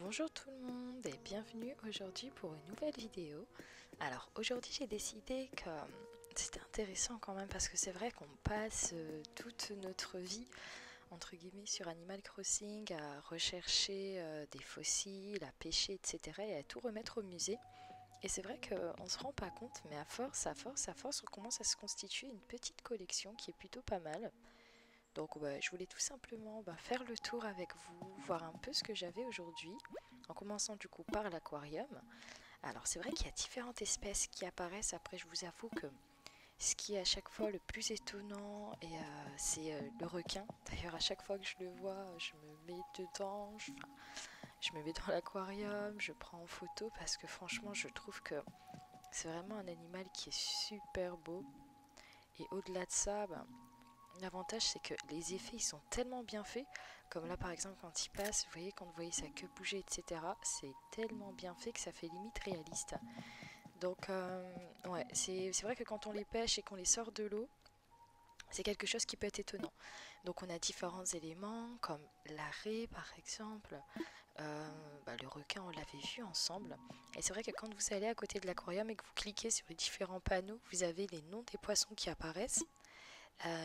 Bonjour tout le monde et bienvenue aujourd'hui pour une nouvelle vidéo. Alors aujourd'hui j'ai décidé que c'était intéressant quand même parce que c'est vrai qu'on passe toute notre vie entre guillemets sur Animal Crossing à rechercher des fossiles, à pêcher etc. et à tout remettre au musée. Et c'est vrai qu'on ne se rend pas compte mais à force, on commence à se constituer une petite collection qui est plutôt pas mal. Donc je voulais tout simplement faire le tour avec vous, voir un peu ce que j'avais aujourd'hui, en commençant du coup par l'aquarium. Alors c'est vrai qu'il y a différentes espèces qui apparaissent, après je vous avoue que ce qui est à chaque fois le plus étonnant, c'est le requin. D'ailleurs à chaque fois que je le vois, je me mets dedans, je me mets dans l'aquarium, je prends en photo parce que franchement je trouve que c'est vraiment un animal qui est super beau. Et au-delà de ça, l'avantage c'est que les effets ils sont tellement bien faits, comme là par exemple quand il passe, vous voyez quand vous voyez sa queue bouger etc. C'est tellement bien fait que ça fait limite réaliste. Donc ouais, c'est vrai que quand on les pêche et qu'on les sort de l'eau, c'est quelque chose qui peut être étonnant. Donc on a différents éléments comme la raie par exemple, le requin on l'avait vu ensemble. Et c'est vrai que quand vous allez à côté de l'aquarium et que vous cliquez sur les différents panneaux, vous avez les noms des poissons qui apparaissent,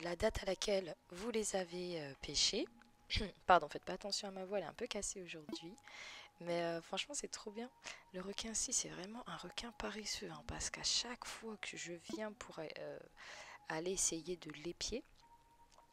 la date à laquelle vous les avez pêchés. Pardon, faites pas attention à ma voix, elle est un peu cassée aujourd'hui. Mais franchement, c'est trop bien. Le requin-ci, c'est vraiment un requin paresseux, hein, parce qu'à chaque fois que je viens pour aller essayer de l'épier,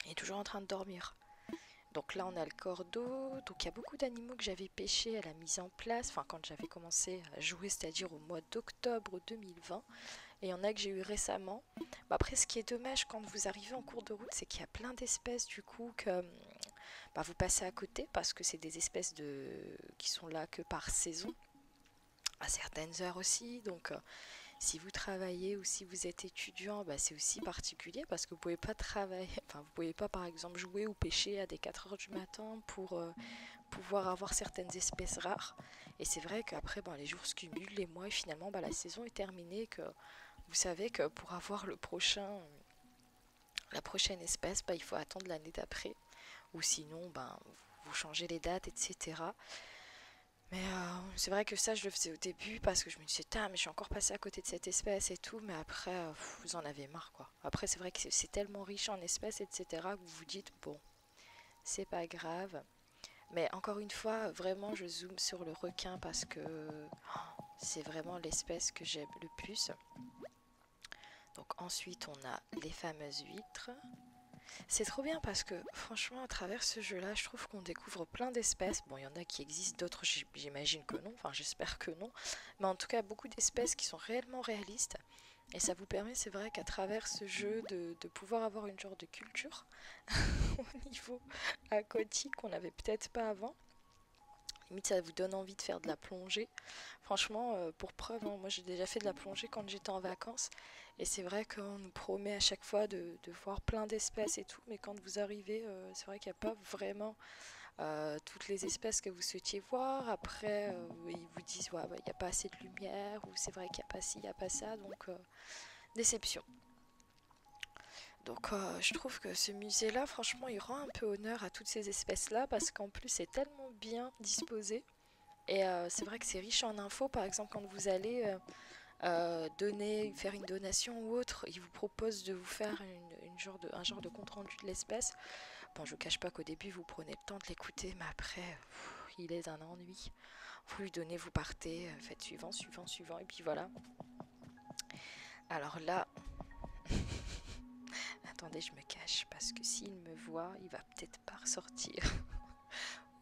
il est toujours en train de dormir. Donc là, on a le cordeau. Donc il y a beaucoup d'animaux que j'avais pêchés à la mise en place, enfin quand j'avais commencé à jouer, c'est-à-dire au mois d'octobre 2020. Et il y en a que j'ai eu récemment. Après, ce qui est dommage quand vous arrivez en cours de route, c'est qu'il y a plein d'espèces du coup que vous passez à côté parce que c'est des espèces qui sont là que par saison, à certaines heures aussi. Donc, si vous travaillez ou si vous êtes étudiant, c'est aussi particulier parce que vous pouvez pas travailler, enfin vous pouvez pas par exemple jouer ou pêcher à des 4 heures du matin pour pouvoir avoir certaines espèces rares. Et c'est vrai qu'après, les jours se cumulent, les mois, et finalement, la saison est terminée, que vous savez que pour avoir la prochaine espèce, il faut attendre l'année d'après. Ou sinon, vous changez les dates, etc. Mais c'est vrai que ça, je le faisais au début parce que je me disais, mais je suis encore passée à côté de cette espèce et tout. Mais après, vous en avez marre, quoi. Après, c'est vrai que c'est tellement riche en espèces, etc., que vous vous dites, bon, c'est pas grave. Mais encore une fois, vraiment, je zoome sur le requin parce que c'est vraiment l'espèce que j'aime le plus. Donc ensuite, on a les fameuses huîtres. C'est trop bien parce que franchement, à travers ce jeu-là, je trouve qu'on découvre plein d'espèces. Bon, il y en a qui existent, d'autres j'imagine que non, enfin j'espère que non. Mais en tout cas, beaucoup d'espèces qui sont réellement réalistes. Et ça vous permet, c'est vrai, qu'à travers ce jeu, de pouvoir avoir une genre de culture au niveau aquatique qu'on n'avait peut-être pas avant. Limite, ça vous donne envie de faire de la plongée. Franchement, pour preuve, hein, moi j'ai déjà fait de la plongée quand j'étais en vacances. Et c'est vrai qu'on nous promet à chaque fois de voir plein d'espèces et tout. Mais quand vous arrivez, c'est vrai qu'il n'y a pas vraiment toutes les espèces que vous souhaitiez voir. Après, ils vous disent, ouais, il n'y a pas assez de lumière. Ou c'est vrai qu'il n'y a pas ci, il n'y a pas ça. Donc, déception. Donc je trouve que ce musée-là, franchement, il rend un peu honneur à toutes ces espèces-là parce qu'en plus, c'est tellement bien disposé. Et c'est vrai que c'est riche en infos. Par exemple, quand vous allez faire une donation ou autre, ils vous proposent de vous faire un genre de compte rendu de l'espèce. Bon, je vous cache pas qu'au début, vous prenez le temps de l'écouter, mais après, il est d'un ennui. Vous lui donnez, vous partez, faites suivant, suivant, suivant, et puis voilà. Alors là, attendez, je me cache, parce que s'il me voit, il va peut-être pas ressortir.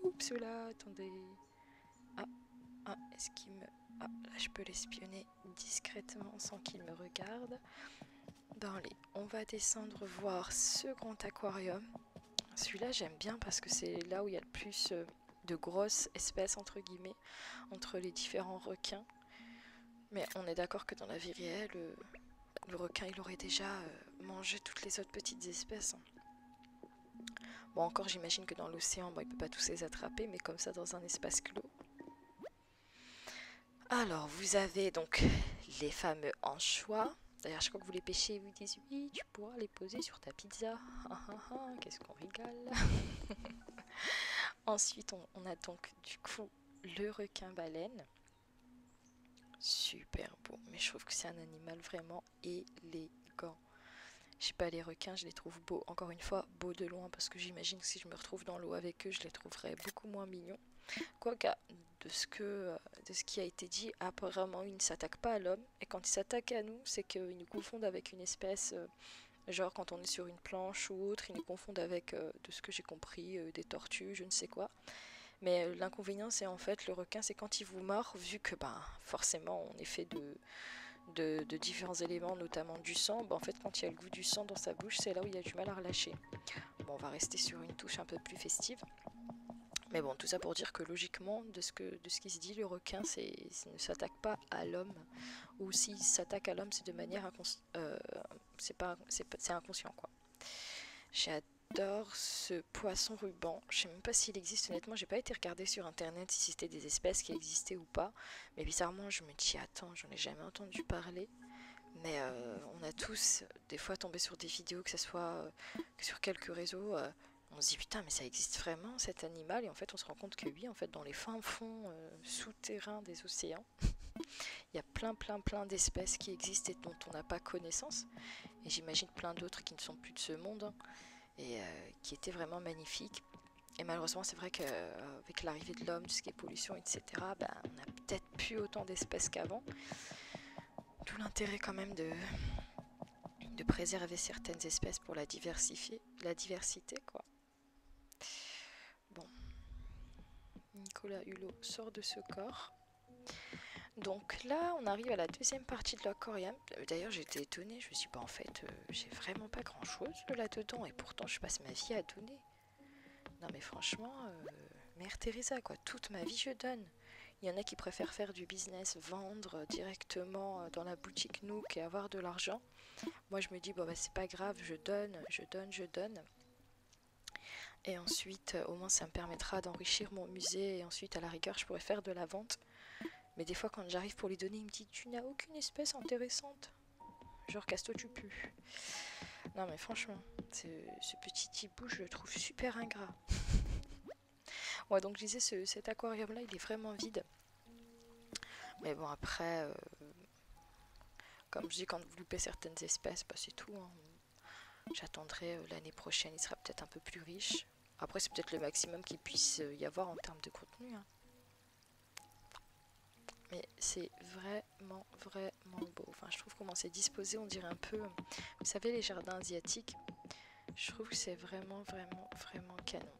Oups, là, attendez. Ah, est-ce qu'il me... Ah, là, je peux l'espionner discrètement sans qu'il me regarde. On va descendre voir ce grand aquarium. Celui-là, j'aime bien parce que c'est là où il y a le plus de grosses espèces, entre guillemets, entre les différents requins. Mais on est d'accord que dans la vie réelle, le requin, il aurait déjà mangé toutes les autres petites espèces. Bon, encore, j'imagine que dans l'océan, il ne peut pas tous les attraper, mais comme ça, dans un espace clos. Alors, vous avez donc les fameux anchois. D'ailleurs, chaque fois que vous les pêchez, ils vous disent oui, tu pourras les poser sur ta pizza. Qu'est-ce qu'on rigole. Ensuite, on a donc du coup le requin-baleine. Super beau, mais je trouve que c'est un animal vraiment élégant. Je sais pas, les requins, je les trouve beaux. Encore une fois, beaux de loin, parce que j'imagine que si je me retrouve dans l'eau avec eux, je les trouverais beaucoup moins mignons. Quoique, de ce qui a été dit, apparemment, ils ne s'attaquent pas à l'homme. Et quand ils s'attaquent à nous, c'est qu'ils nous confondent avec une espèce, genre quand on est sur une planche ou autre, ils nous confondent avec, de ce que j'ai compris, des tortues, je ne sais quoi. Mais l'inconvénient, c'est en fait, le requin, c'est quand il vous mord, vu que ben, forcément, on est fait de différents éléments, notamment du sang. Ben, en fait, quand il y a le goût du sang dans sa bouche, c'est là où il y a du mal à relâcher. Bon, on va rester sur une touche un peu plus festive. Mais bon, tout ça pour dire que logiquement, de ce qui se dit, le requin ne s'attaque pas à l'homme. Ou s'il s'attaque à l'homme, c'est de manière c'est inconscient, quoi. J'adore ce poisson ruban. Je sais même pas s'il existe, honnêtement, j'ai pas été regarder sur internet si c'était des espèces qui existaient ou pas. Mais bizarrement, je me dis, attends, j'en ai jamais entendu parler. Mais on a tous, des fois, tombé sur des vidéos, que ce soit que sur quelques réseaux. On se dit, putain, mais ça existe vraiment cet animal? Et en fait, on se rend compte que oui, en fait, dans les fins fonds souterrains des océans, il y a plein d'espèces qui existent et dont on n'a pas connaissance. Et j'imagine plein d'autres qui ne sont plus de ce monde, hein, et qui étaient vraiment magnifiques. Et malheureusement, c'est vrai qu'avec l'arrivée de l'homme, tout ce qui est pollution, etc., ben, on n'a peut-être plus autant d'espèces qu'avant. D'où l'intérêt quand même de préserver certaines espèces pour la diversité, quoi. Bon, Nicolas Hulot sort de ce corps. Donc là, on arrive à la deuxième partie de l'aquarium. D'ailleurs, j'étais étonnée. Je me suis dit, bah, en fait, j'ai vraiment pas grand-chose là-dedans. Et pourtant, je passe ma vie à donner. Non, mais franchement, Mère Teresa, quoi. Toute ma vie, je donne. Il y en a qui préfèrent faire du business, vendre directement dans la boutique Nook et avoir de l'argent. Moi, je me dis, bon, bah, c'est pas grave, je donne. Et ensuite, au moins, ça me permettra d'enrichir mon musée. Et ensuite, à la rigueur, je pourrais faire de la vente. Mais des fois, quand j'arrive pour lui donner, il me dit, tu n'as aucune espèce intéressante. Genre, casse-toi, tu pues. Non, mais franchement, ce petit hibou, je le trouve super ingrat. Ouais, donc je disais, cet aquarium-là, il est vraiment vide. Mais bon, après, comme je dis, quand vous loupez certaines espèces, bah, c'est tout, hein. J'attendrai l'année prochaine, il sera peut-être un peu plus riche. Après, c'est peut-être le maximum qu'il puisse y avoir en termes de contenu, hein. Mais c'est vraiment beau. Enfin, je trouve comment c'est disposé, on dirait un peu, vous savez, les jardins asiatiques. Je trouve que c'est vraiment canon.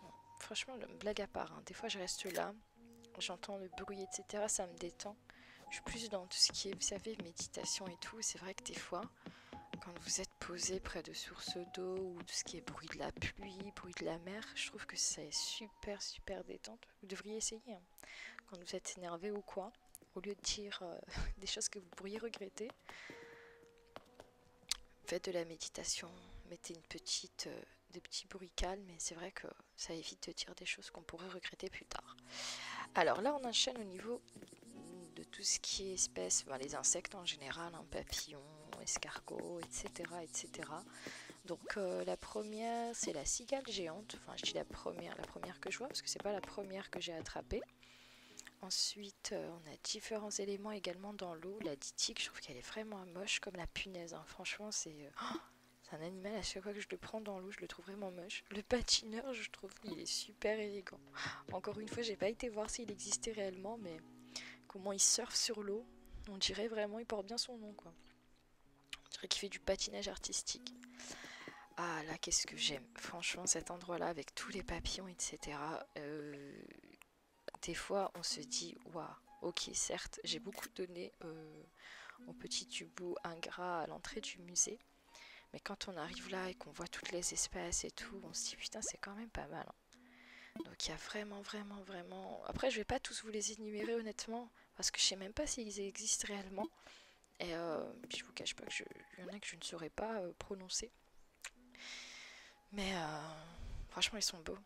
Bon, franchement, blague à part, hein, des fois je reste là, j'entends le bruit, etc. Ça me détend. Je suis plus dans tout ce qui est, vous savez, méditation et tout. C'est vrai que des fois, quand vous êtes posé près de sources d'eau ou tout ce qui est bruit de la pluie, bruit de la mer, je trouve que c'est super détente. Vous devriez essayer, hein. Quand vous êtes énervé ou quoi, au lieu de dire des choses que vous pourriez regretter, faites de la méditation, mettez des petits bruits calmes, et c'est vrai que ça évite de dire des choses qu'on pourrait regretter plus tard. Alors là, on enchaîne au niveau de tout ce qui est espèces, ben, les insectes en général, hein, papillons, escargots, etc. Donc la première, c'est la cigale géante. Enfin, je dis la première que je vois, parce que c'est pas la première que j'ai attrapée. Ensuite, on a différents éléments également dans l'eau. La ditique, je trouve qu'elle est vraiment moche, comme la punaise, hein. Franchement, c'est un animal, à chaque fois que je le prends dans l'eau, je le trouve vraiment moche. Le patineur, je trouve qu'il est super élégant. Encore une fois, j'ai pas été voir s'il existait réellement, mais comment il surfe sur l'eau, on dirait vraiment, il porte bien son nom, quoi. On dirait qu'il fait du patinage artistique. Ah là, qu'est-ce que j'aime. Franchement, cet endroit-là, avec tous les papillons, etc. Des fois, on se dit, waouh, ok, certes, j'ai beaucoup donné au petit hibou ingrat à l'entrée du musée. Mais quand on arrive là et qu'on voit toutes les espèces et tout, on se dit, putain, c'est quand même pas mal, hein. Donc il y a vraiment... Après, je vais pas tous vous les énumérer, honnêtement, parce que je sais même pas s'ils existent réellement. Et puis je vous cache pas qu'il y en a que je ne saurais pas prononcer. Mais franchement, ils sont beaux.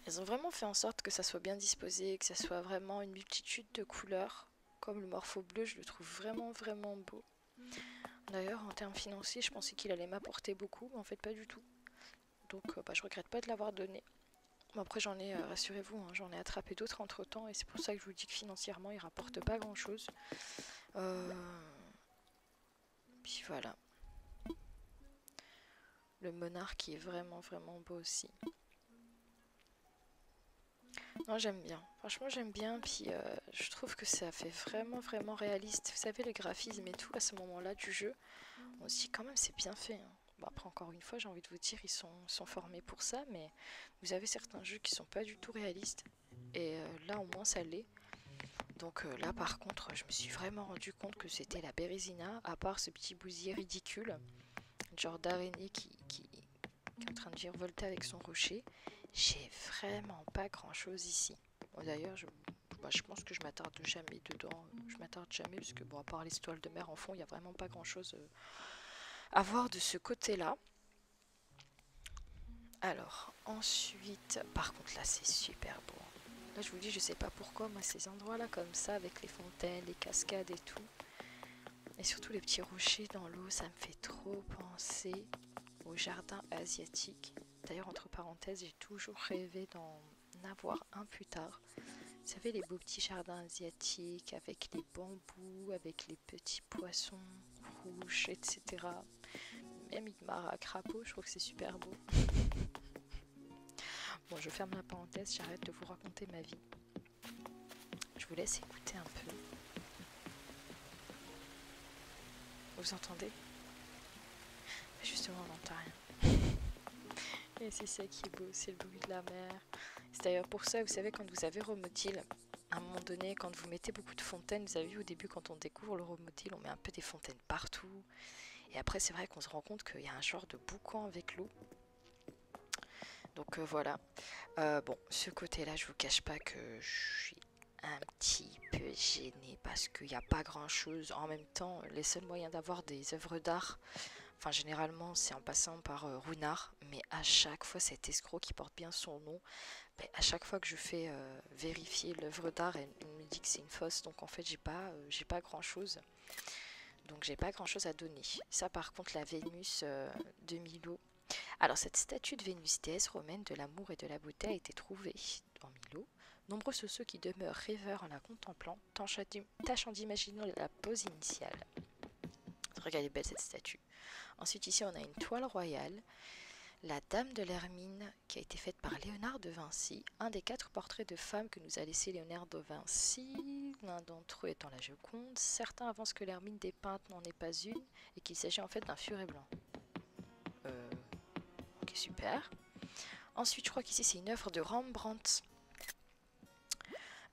Ils ont vraiment fait en sorte que ça soit bien disposé, que ça soit vraiment une multitude de couleurs. Comme le morpho bleu, je le trouve vraiment beau. D'ailleurs, en termes financiers, je pensais qu'il allait m'apporter beaucoup, mais en fait pas du tout. Donc je regrette pas de l'avoir donné. Bon, après j'en ai, rassurez-vous, hein, j'en ai attrapé d'autres entre temps et c'est pour ça que je vous dis que financièrement ils rapportent pas grand chose. Puis voilà. Le monarque est vraiment beau aussi. Non, j'aime bien. Franchement, j'aime bien. Puis je trouve que ça fait vraiment réaliste. Vous savez, le graphisme et tout à ce moment-là du jeu, on se dit quand même c'est bien fait, hein. Bon, après, encore une fois, j'ai envie de vous dire, ils sont formés pour ça, mais vous avez certains jeux qui sont pas du tout réalistes. Et là, au moins, ça l'est. Donc là, par contre, je me suis vraiment rendu compte que c'était la Bérésina, à part ce petit bousier ridicule, genre d'araignée qui est en train de virevolter avec son rocher. J'ai vraiment pas grand chose ici. Bon, d'ailleurs, je pense que je m'attarde jamais dedans. Je m'attarde jamais parce que, bon, à part les toiles de mer en fond, il n'y a vraiment pas grand chose à voir de ce côté-là. Alors, ensuite, par contre, là, c'est super beau. Là, je vous dis, je sais pas pourquoi, moi, ces endroits-là comme ça, avec les fontaines, les cascades et tout, et surtout les petits rochers dans l'eau, ça me fait trop penser au jardin asiatique. D'ailleurs, entre parenthèses, j'ai toujours rêvé d'en avoir un plus tard. Vous savez, les beaux petits jardins asiatiques avec les bambous, avec les petits poissons rouges, etc. Même Igmara crapaud, je trouve que c'est super beau. Bon, je ferme la parenthèse, j'arrête de vous raconter ma vie. Je vous laisse écouter un peu. Vous entendez? Justement, on n'entend rien. Et c'est ça qui est beau, c'est le bruit de la mer. C'est d'ailleurs pour ça, vous savez, quand vous avez Romodil, à un moment donné, quand vous mettez beaucoup de fontaines, vous avez vu au début, quand on découvre le Romodil, on met un peu des fontaines partout. Et après, c'est vrai qu'on se rend compte qu'il y a un genre de boucan avec l'eau. Donc voilà. Bon, ce côté-là, je vous cache pas que je suis un petit peu gênée parce qu'il n'y a pas grand-chose. En même temps, les seuls moyens d'avoir des œuvres d'art, enfin généralement c'est en passant par Runard, mais à chaque fois cet escroc qui porte bien son nom, ben, à chaque fois que je fais vérifier l'œuvre d'art, elle me dit que c'est une fausse, donc en fait j'ai pas grand-chose. Donc j'ai pas grand-chose à donner. Ça par contre la Vénus de Milo. Alors cette statue de Vénus, déesse romaine de l'amour et de la beauté, a été trouvée en Milo. Nombreux sont ceux qui demeurent rêveurs en la contemplant, tâchant d'imaginer la pose initiale. Regardez belle cette statue. Ensuite ici on a une toile royale, la Dame de l'Hermine, qui a été faite par Léonard de Vinci, un des 4 portraits de femmes que nous a laissé Léonard de Vinci, l'un d'entre eux étant la Joconde. Certains avancent que l'Hermine dépeinte n'en est pas une et qu'il s'agit en fait d'un furet blanc. Ok, super. Ensuite, je crois qu'ici c'est une œuvre de Rembrandt.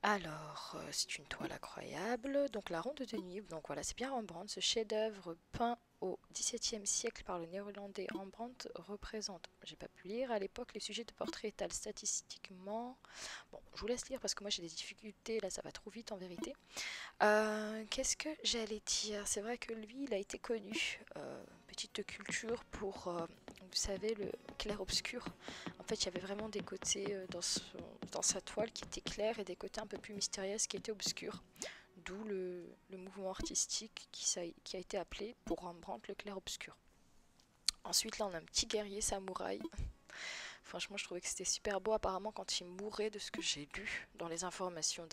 Alors, c'est une toile incroyable. Donc la ronde de nuit, donc voilà, c'est bien Rembrandt. Ce chef-d'œuvre peint au XVIIe siècle par le néerlandais Rembrandt représente, j'ai pas pu lire, à l'époque les sujets de portrait étalent statistiquement. Bon, je vous laisse lire parce que moi j'ai des difficultés, là ça va trop vite en vérité. Qu'est-ce que j'allais dire? C'est vrai que lui, il a été connu, petite culture pour, vous savez, le clair-obscur. En fait, il y avait vraiment des côtés dans sa toile qui étaient clairs et des côtés un peu plus mystérieux qui étaient obscurs. D'où le mouvement artistique qui a été appelé pour Rembrandt le clair-obscur. Ensuite, là, on a un petit guerrier samouraï. Franchement, je trouvais que c'était super beau. Apparemment, quand il mourait, de ce que j'ai lu dans les informations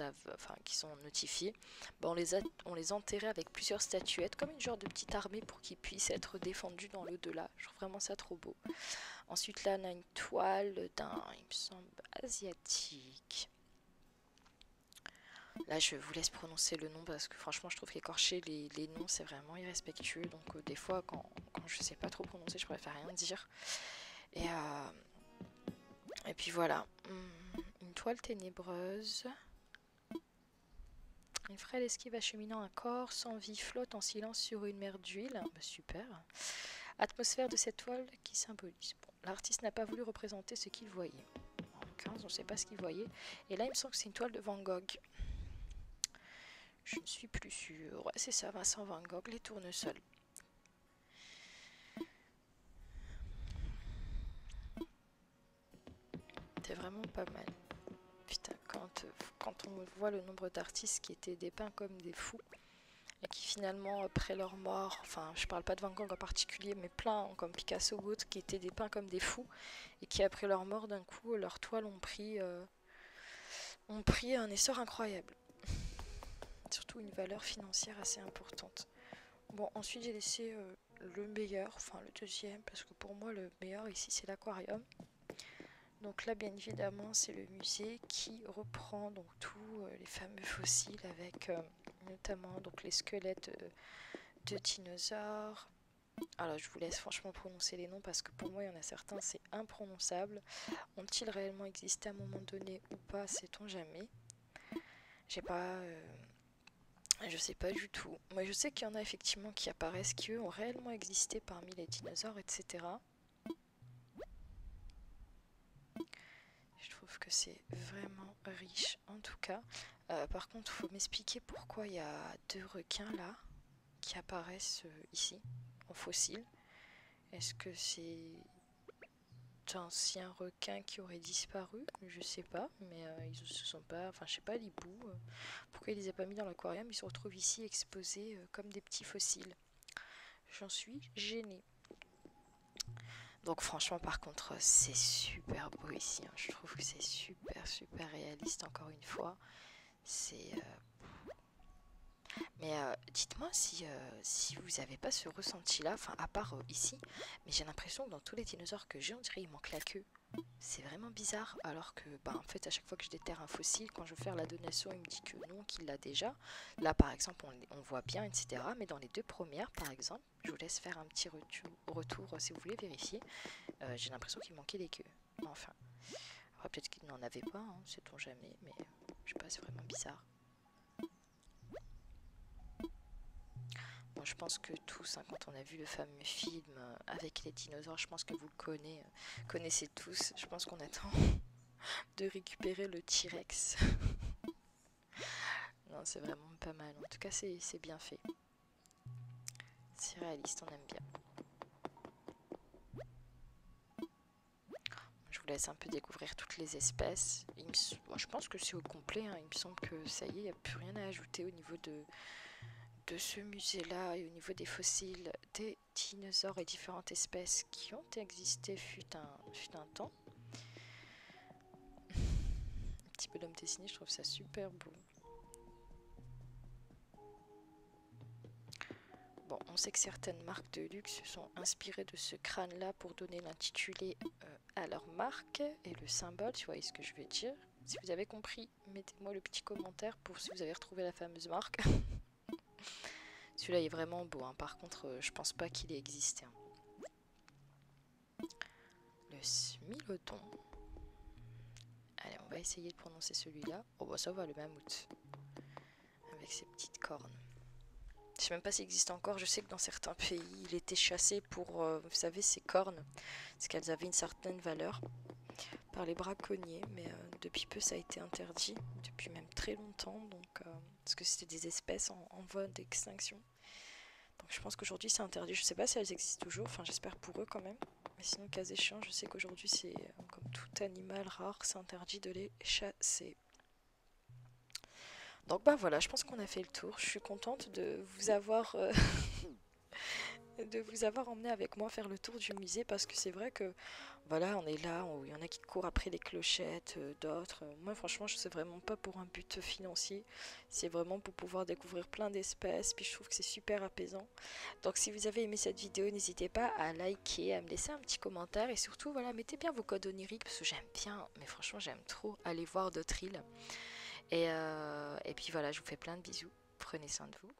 qui sont notifiées, ben on les enterrait avec plusieurs statuettes, comme une genre de petite armée pour qu'ils puissent être défendus dans l'au-delà. Je trouve vraiment ça trop beau. Ensuite, là, on a une toile d'un, il me semble, asiatique. Là, je vous laisse prononcer le nom parce que franchement, je trouve qu'écorcher les noms, c'est vraiment irrespectueux. Donc, des fois, quand je sais pas trop prononcer, je préfère rien dire. Et puis voilà. Une toile ténébreuse. Une frêle esquive acheminant un corps sans vie flotte en silence sur une mer d'huile. Bah, super. Atmosphère de cette toile qui symbolise. Bon, l'artiste n'a pas voulu représenter ce qu'il voyait. En l'occurrence, on ne sait pas ce qu'il voyait. Et là, il me semble que c'est une toile de Van Gogh. Je ne suis plus sûre. Ouais, c'est ça, Vincent Van Gogh, les tournesols. C'est vraiment pas mal. Putain, quand on voit le nombre d'artistes qui étaient dépeints comme des fous, et qui finalement après leur mort, enfin je parle pas de Van Gogh en particulier, mais plein comme Picasso ou autres qui étaient dépeints comme des fous et qui après leur mort d'un coup leurs toiles ont pris un essor incroyable. Surtout une valeur financière assez importante. Bon, ensuite j'ai laissé le meilleur, enfin le deuxième, parce que pour moi le meilleur ici c'est l'aquarium. Donc là bien évidemment c'est le musée qui reprend donc tous les fameux fossiles avec notamment donc les squelettes de dinosaures. Alors je vous laisse franchement prononcer les noms parce que pour moi il y en a certains c'est imprononçable. Ont-ils réellement existé à un moment donné ou pas, sait-on jamais. J'ai pas Je sais pas du tout. Moi je sais qu'il y en a effectivement qui apparaissent, qui eux ont réellement existé parmi les dinosaures, etc. Je trouve que c'est vraiment riche en tout cas. Par contre, il faut m'expliquer pourquoi il y a deux requins là qui apparaissent ici en fossile. Est-ce que c'est d'anciens requins qui auraient disparu? Je sais pas, mais ils ne se sont pas. Enfin, je sais pas, l'hibou. Pourquoi ils les a pas mis dans l'aquarium? Ils se retrouvent ici exposés comme des petits fossiles. J'en suis gênée. Donc franchement par contre c'est super beau ici, hein. Je trouve que c'est super réaliste encore une fois. C'est Mais dites-moi si vous n'avez pas ce ressenti-là, enfin à part ici, mais j'ai l'impression que dans tous les dinosaures que j'ai, on dirait il manque la queue. C'est vraiment bizarre, alors que bah, en fait à chaque fois que je déterre un fossile, quand je veux faire la donation, il me dit que non, qu'il l'a déjà. Là par exemple on voit bien, etc. Mais dans les deux premières par exemple, je vous laisse faire un petit retour si vous voulez vérifier, j'ai l'impression qu'il manquait les queues. Enfin, après peut-être qu'il n'en avait pas, hein, sait-on jamais, mais je sais pas, c'est vraiment bizarre. Bon, je pense que tous, hein, quand on a vu le fameux film avec les dinosaures, je pense que vous le connaissez tous. Je pense qu'on attend de récupérer le T-Rex. Non, c'est vraiment pas mal. En tout cas, c'est bien fait. C'est réaliste, on aime bien. Je vous laisse un peu découvrir toutes les espèces. Moi, je pense que c'est au complet, hein. Il me semble que ça y est, il n'y a plus rien à ajouter au niveau de ce musée-là et au niveau des fossiles des dinosaures et différentes espèces qui ont existé fut un temps. Un petit peu d'homme dessiné, je trouve ça super beau. Bon, on sait que certaines marques de luxe se sont inspirées de ce crâne-là pour donner l'intitulé à leur marque et le symbole, tu vois ce que je veux dire. Si vous avez compris, mettez-moi le petit commentaire pour si vous avez retrouvé la fameuse marque. Celui-là est vraiment beau, hein. Par contre, je pense pas qu'il ait existé, hein. Le Smilodon. Allez, on va essayer de prononcer celui-là. Oh bah ça va, le mammouth. Avec ses petites cornes. Je sais même pas s'il existe encore. Je sais que dans certains pays, il était chassé pour, vous savez, ses cornes. Parce qu'elles avaient une certaine valeur par les braconniers. Mais depuis peu, ça a été interdit. Depuis même très longtemps. Donc, parce que c'était des espèces en voie d'extinction. Donc je pense qu'aujourd'hui c'est interdit. Je sais pas si elles existent toujours. Enfin, j'espère pour eux quand même. Mais sinon, cas échéant, je sais qu'aujourd'hui, c'est comme tout animal rare, c'est interdit de les chasser. Donc bah voilà, je pense qu'on a fait le tour. Je suis contente de vous avoir emmené avec moi faire le tour du musée parce que c'est vrai que voilà, on est là, il y en a qui courent après les clochettes, d'autres. Moi franchement, je sais vraiment pas pour un but financier, c'est vraiment pour pouvoir découvrir plein d'espèces, puis je trouve que c'est super apaisant. Donc si vous avez aimé cette vidéo, n'hésitez pas à liker, à me laisser un petit commentaire et surtout voilà, mettez bien vos codes oniriques parce que j'aime bien, mais franchement j'aime trop aller voir d'autres îles. Et puis voilà, je vous fais plein de bisous, prenez soin de vous.